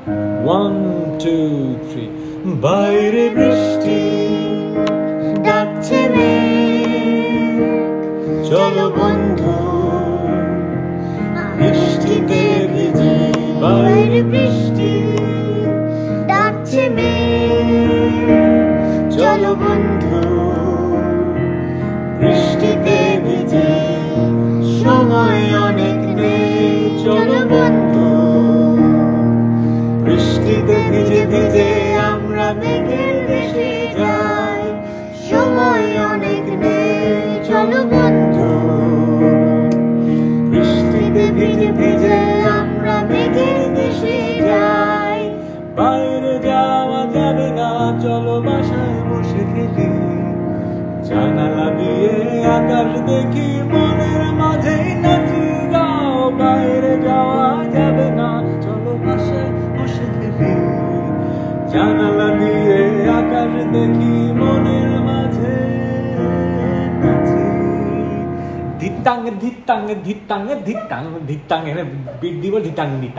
1 2 3 বাইরে বৃষ্টি ডাকছে মেঘ, চলো বন্ধু বৃষ্টিতে ভিজি বাইরে বৃষ্টি ডাকছে মেঘ, চলো বন্ধু বৃষ্টিতে ভিজি সময় অনেক নেই চলো বন্ধু বৃষ্টিতে ভিজে ভিজে আমরা মেঘের দেশে যাই সময় অনেক নেই চলো বন্ধু বৃষ্টিতে ভিজে ভিজে আমরা মেঘের দেশে যাই। বাইরে যাওয়া যাবে না চলো বাসায় বসে খেলি জানালা দিয়ে আকাশ দেখি মনের মাঝে নাচি গাও বাইরে যাওয়া যাবে না চলো বাসায় বসে খেলি জানালা দিয়ে আকাশ দেখি মনের মাঝে নাচি ধিতাং ধিতাং ধিতাং ধিতাং ধিতাং বিট দিব ধিতাং ধিতাং